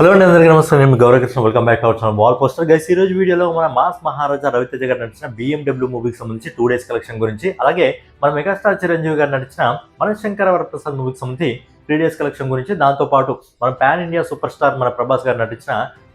Hello అండి, అందరికీ నమస్తే. నేను Gauravkrishna. Welcome back our channel wall poster. Guys, ఈ రోజు వీడియోలో మన మాస్ మహారాజా రవితేజ గారు నటించిన BMW మూవీకి సంబంధించి 2 డేస్ కలెక్షన్ గురించి, అలాగే మన మెగాస్టార్ చిరంజీవి గారు నటించిన మనశంకర వరప్రసాద్ మూవీకి సంబంధించి 3 డేస్ కలెక్షన్ గురించి, దాంతోపాటు మన పాన్ ఇండియా సూపర్ స్టార్ మన ప్రభాస్ గారు నటించిన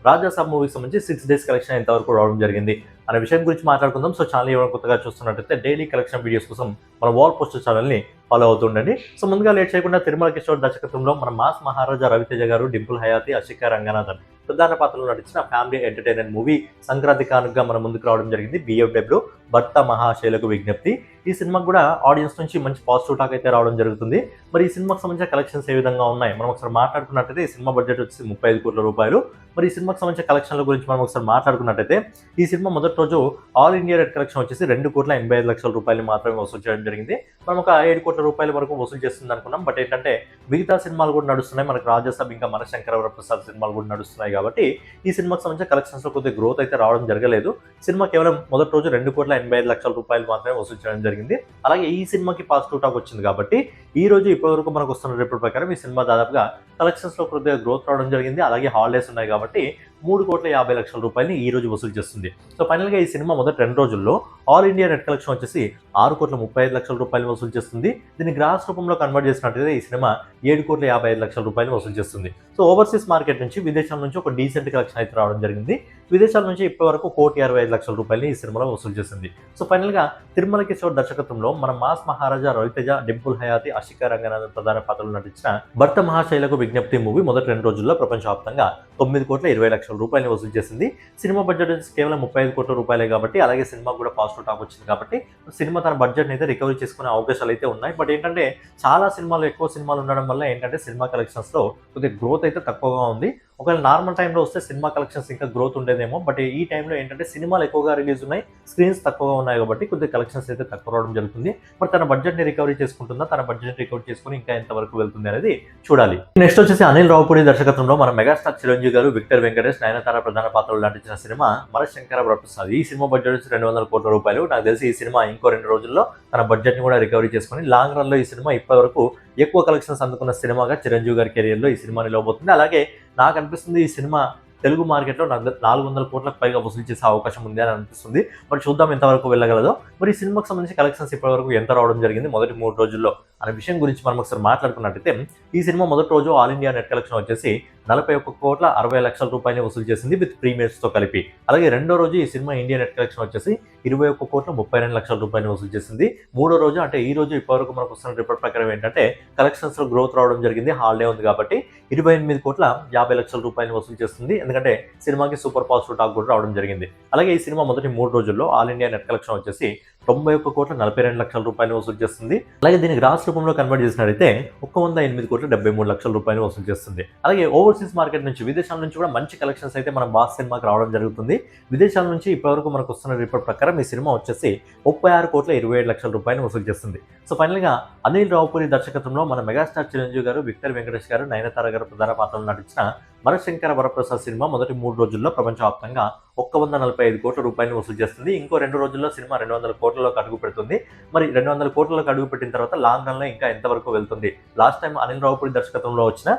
రాజాసాబ్ మూవీకి సంబంధించి 6 డేస్ కలెక్షన్ ఎంతవరకు రావడం జరిగింది అనే విషయం గురించి మాట్లాడుకుందాం. సో ఛానల్ ఎవరైనా కొత్తగా చూస్తున్నట్టయితే డైలీ కలెక్షన్ వీడియోస్ కోసం మన వాల్ పోస్టర్ ఛానల్ని ఫాలో అవుతుండండి. సో ముందుగా లేట్ చేయకుండా తిరుమల కిషోర్ దర్శకత్వంలో మన మాస్ మహారాజా రవితేజ గారు, డింపుల్ హయాతి, అషికా రంగనాథన్ ప్రధాన పాత్రలో నటించిన ఫ్యామిలీ ఎంటర్టైనర్ మూవీ సంక్రాంతి కానుకగా మన ముందుకు రావడం జరిగింది. BMW భర్త మహాశైలకు విజ్ఞప్తి. ఈ సినిమాకు కూడా ఆడియన్స్ నుంచి మంచి పాజిటివ్ టాక్ అయితే రావడం జరుగుతుంది. మరి ఈ సినిమాకి సంబంధించిన కలెక్షన్స్ ఏ విధంగా ఉన్నాయి మనం ఒకసారి మాట్లాడుకున్నట్టయితే, ఈ సినిమా బడ్జెట్ వచ్చి 35 కోట్ల రూపాయలు. మరి ఈ సినిమాకి సంబంధించిన కలెక్షన్ల గురించి మనం ఒకసారి మాట్లాడుకున్నట్టయితే, ఈ సినిమా మొదటి రోజు ఆల్ ఇండియా రెడ్ కలెక్షన్ వచ్చేసి 2,85,00,000 రూపాయలు మాత్రమే వసూలు చేయడం జరిగింది. మనం ఒక 7 కోట్ల రూపాయల వరకు వసూలు చేస్తుంది అనుకున్నాం. బట్ ఏంటంటే మిగతా సినిమాలు కూడా నడుస్తున్నాయి, మనకు రాజాసాబ్ ఇంకా మనశంకర వరప్రసాద్ సినిమాలు కూడా నడుస్తున్నాయి కాబట్టి ఈ సినిమాకి సంబంధించిన కలెక్షన్స్ లో కొద్దిగా గ్రోత్ అయితే రావడం జరగలేదు. సినిమా కేవలం మొదటి రోజు 2,85,00,000 రూపాయలు మాత్రమే వసూలు చేయడం జరిగింది. అలాగే ఈ సినిమాకి పాజిటివ్ టాక్ వచ్చింది కాబట్టి ఈ రోజు ఇప్పటివరకు మనకు వస్తున్న రిపోర్ట్ ప్రకారం ఈ సినిమా దాదాపుగా కలెక్షన్స్ లో కొద్దిగా గ్రోత్ రావడం జరిగింది. అలాగే హాలిడేస్ ఉన్నాయి కాబట్టి 3,50,00,000 రూపాయలని ఈ రోజు వసూలు చేస్తుంది. సో ఫైనల్ గా ఈ సినిమా మొదటి 2 రోజుల్లో ఆల్ ఇండియా నెట్ కలెక్షన్ వచ్చేసి 6,35,00,000 రూపాయలు వసూలు చేస్తుంది. దీన్ని గ్రాస్ రూపంలో కన్వర్ట్ చేసినట్లయితే ఈ సినిమా 7,55,00,000 రూపాయలు వసూలు చేస్తుంది. సో ఓవర్సీస్ మార్కెట్ నుంచి, విదేశాల నుంచి ఒక డీసెంట్ కలెక్షన్ అయితే రావడం జరిగింది. విదేశాల నుంచి ఇప్పటి వరకు 1,65,00,000 రూపాయలు ఈ సినిమాలో వసూలు చేసింది. సో ఫైనల్ గా తిరుమల కిషోర్ దర్శకత్వంలో మన మాస్ మహారాజా రవితేజ, డింపుల్ హయాతి, అషికా రంగనాథన్ ప్రధాన పాత్రలు నటించిన భర్త మహాశైలకు విజ్ఞప్తి మూవీ మొదటి 2 రోజుల్లో ప్రపంచవ్యాప్తంగా 9,20,00,000 రూపాయలు వసూలు చేసింది. సినిమా బడ్జెట్ కేవలం 35 కోట్ల రూపాయలే కాబట్టి, అలాగే సినిమా కూడా పాజిటివ్ టాక్ వచ్చింది కాబట్టి సినిమా తన బడ్జెట్ అయితే రికవరీ చేసుకునే అవకాశాలు అయితే ఉన్నాయి. బట్ ఏంటంటే చాలా సినిమాలు, ఎక్కువ సినిమాలు ఉండడం వల్ల ఏంటంటే సినిమా కలెక్షన్స్ లో కొద్దిగా గ్రోత్ అయితే తక్కువగా ఉంది. ఒకవేళ నార్మల్ టైంలో వస్తే సినిమా కలెక్షన్స్ ఇంకా గ్రోత్ ఉండేదేమో. బట్ ఈ టైంలో ఏంటంటే సినిమాలు ఎక్కువగా రిలీజ్ ఉన్నాయి, స్క్రీన్స్ తక్కువగా ఉన్నాయి కాబట్టి కొద్దిగా కలెక్షన్స్ అయితే తక్కువ రావడం జరుగుతుంది. బట్ తన బడ్జెట్ ని రికవరీ చేసుకుంటుందా, తన బడ్జెట్ రికవరీ చేసుకుని ఇంకా ఎంతవరకు వెళ్తుంది అనేది చూడాలి. నెక్స్ట్ వచ్చేసి అనిల్ రావుపూడి దర్శకత్వంలో మన మెగాస్టార్ చిరంజీవి గారు, విక్టర్ వెంకటేష్, నయనతార ప్రధాన పాత్రలు నటించిన సినిమా మనశంకర వరప్రసాద్. ఈ సినిమా బడ్జెట్ వచ్చి 200 కోట్ల రూపాయలు. నాకు తెలిసి ఈ సినిమా ఇంకో 2 రోజుల్లో తన బడ్జెట్ ని కూడా రికవరీ చేసుకుని లాంగ్ రన్ లో ఈ సినిమా ఇప్పటి వరకు ఎక్కువ కలెక్షన్స్ అందుకున్న సినిమాగా చిరంజీవి గారి కెరియర్ లో ఈ సినిమా నిలవబోతుంది. అలాగే నాకు అనిపిస్తుంది ఈ సినిమా తెలుగు మార్కెట్లో 400 కోట్లకు పైగా వసూలు చేసే అవకాశం ఉంది అని అనిపిస్తుంది. మరి చూద్దాం ఎంతవరకు వెళ్ళగలదో. మరి ఈ సినిమాకి సంబంధించి కలెక్షన్స్ ఇప్పటివరకు ఎంత రావడం జరిగింది మొదటి 3 రోజుల్లో అనే విషయం గురించి మనం ఒకసారి మాట్లాడుకున్నట్టయితే, ఈ సినిమా మొదటి రోజు ఆల్ ఇండియా నెట్ కలెక్షన్ వచ్చేసి 41,60,00,000 రూపాయలు వసూలు చేసింది విత్ ప్రీమియర్స్ తో కలిపి. అలాగే రెండో రోజు ఈ సినిమా ఇండియా నెట్ కలెక్షన్ వచ్చేసి 21,32,00,000 రూపాయలు వసూలు చేసింది. మూడో రోజు అంటే ఈ రోజు ఇప్పటివరకు మనకు వస్తున్న రిపోర్ట్ ప్రకారం ఏంటంటే కలెక్షన్స్ లో గ్రోత్ రావడం జరిగింది. హాలిడే ఉంది కాబట్టి 28,50,00,000 రూపాయలు వసూలు చేస్తుంది. ఎందుకంటే సినిమాకి సూపర్ పాజిటివ్ టాక్ కూడా రావడం జరిగింది. అలాగే ఈ సినిమా మొదటి 3 రోజుల్లో ఆల్ ఇండియా నెట్ కలెక్షన్ వచ్చేసి 91,42,00,000 రూపాయలు వసూలు చేస్తుంది. అలాగే దీన్ని గ్రాస్ రూపంలో కన్వర్ట్ చేసినట్టయితే 108,73,00,000 రూపాయలు వసూలు చేస్తుంది. అలాగే ఓవర్సీస్ మార్కెట్ నుంచి, విదేశాల నుంచి కూడా మంచి కలెక్షన్స్ అయితే మన బాస్ సినిమాకి రావడం జరుగుతుంది. విదేశాల నుంచి ఇప్పటివరకు మనకు వస్తున్న రిపోర్ట్ ప్రకారం ఈ సినిమా వచ్చేసి 36,27,00,000 రూపాయలు వసూలు చేస్తుంది. సో ఫైనల్ గా అనిల్ రావుపూరి దర్శకత్వంలో మన మెగాస్టార్ చిరంజీవి గారు, విక్టర్ వెంకటేష్ గారు, నయనతార గారు ప్రధాన పాత్రలు నటించిన మనశంకర వరప్రసాద్ సినిమా మొదటి 3 రోజుల్లో ప్రపంచవ్యాప్తంగా 145 కోట్ల రూపాయలు వసూలు చేస్తుంది. ఇంకో 2 రోజుల్లో సినిమా 200 కోట్లలోకి అడుగు పెడుతుంది. మరి 200 కోట్లలోకి అడుగు పెట్టిన తర్వాత లాంగ్ రన్ లో ఇంకా ఎంతవరకు వెళ్తుంది? లాస్ట్ టైం అనిల్ రావుపూడి దర్శకత్వంలో వచ్చిన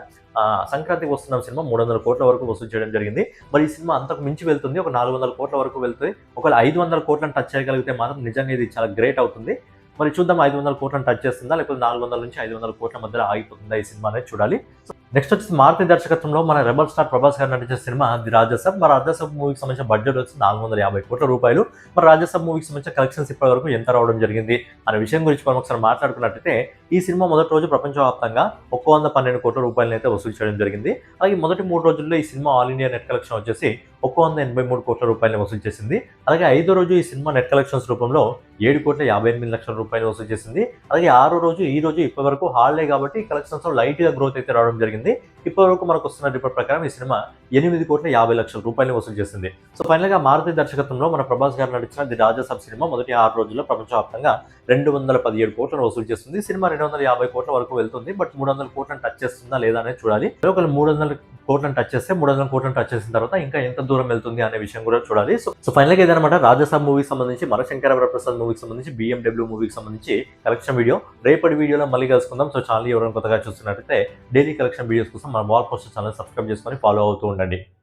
సంక్రాంతికి వస్తున్న సినిమా 300 కోట్ల వరకు వసూలు చేయడం జరిగింది. మరి ఈ సినిమా అంతకు మించి వెళ్తుంది, ఒక 400 కోట్ల వరకు వెళ్తుంది. ఒకవేళ 500 కోట్లను టచ్ చేయగలిగితే మాత్రం నిజంగా ఇది చాలా గ్రేట్ అవుతుంది. మరి చూద్దాం 500 కోట్లను టచ్ చేస్తుందా, లేకపోతే 400 నుంచి 500 కోట్ల మధ్యలో ఆగిపోతుందా ఈ సినిమా అనేది చూడాలి. నెక్స్ట్ వచ్చేసి మారుతి దర్శకత్వంలో మన రెబల్ స్టార్ ప్రభాస్ గారు నటించిన సినిమా ది రాజాసాబ్. మరి రాజాసాబ్ మూవీకి సంబంధించిన బడ్జెట్ వచ్చి 450 కోట్ల రూపాయలు. మరి రాజాసాబ్ మూవీకి సంబంధించిన కలెక్షన్స్ ఇప్పటి వరకు ఎంత రావడం జరిగింది అనే విషయం గురించి మనం ఒకసారి మాట్లాడుకున్నట్టయితే, ఈ సినిమా మొదటి రోజు ప్రపంచవ్యాప్తంగా 112 కోట్ల రూపాయలను అయితే వసూలు చేయడం జరిగింది. అలాగే మొదటి 3 రోజుల్లో ఈ cinema all India net collection వచ్చేసి 183 కోట్ల రూపాయలను వసూలు చేసింది. అలాగే 5వ రోజు ఈ సినిమా నెట్ కలెక్షన్స్ రూపంలో 7,58,00,000 రూపాయలు వసూలు చేసింది. అలాగే 6వ రోజు ఈ రోజు ఇప్పటి వరకు హాలిడే కాబట్టి కలెక్షన్స్ లో లైట్ గా గ్రోత్ అయితే రావడం జరిగింది. ఇప్పటి వరకు మనకు వస్తున్న రిపోర్ట్ ప్రకారం ఈ సినిమా 8,50,00,000 రూపాయలు వసూలు చేసింది. సో ఫైనల్ గా మారుతి దర్శకత్వంలో మన ప్రభాస్ గారు నటించిన ది రాజాసాబ్ సినిమా మొదటి 6 రోజుల్లో ప్రపంచవ్యాప్తంగా 217 కోట్లను వసూలు చేస్తుంది. సినిమా 250 కోట్ల వరకు వెళ్తుంది. బట్ 300 కోట్లను టచ్ చేస్తుందా లేదా అనేది చూడాలి. ఒకవేళ 300 కోట్లను టచ్ చేస్తే 300 కోట్లను టచ్ చేసిన తర్వాత ఇంకా ఎంత దూరం వెళ్తుంది అనే విషయం కూడా చూడాలి. సో ఫైనల్ గా ఏదన్నమాట రాజాసాబ్ మూవీకి సంబంధించి, మనశంకర వరప్రసాద్ మూవీకి సంబంధించి, BMW మూవీకి సంబంధించి కలెక్షన్ వీడియో రేపటి వీడియోలో మళ్ళీ కలుసుకుందాం. సో ఛానల్ ఎవరైనా కొత్తగా చూస్తున్నట్టయితే డైలీ కలెక్షన్ వీడియోస్ కోసం మన వాల్ పోస్టర్ ఛానల్ సబ్స్క్రైబ్ చేసుకొని ఫాలో అవుతూ ఉండండి.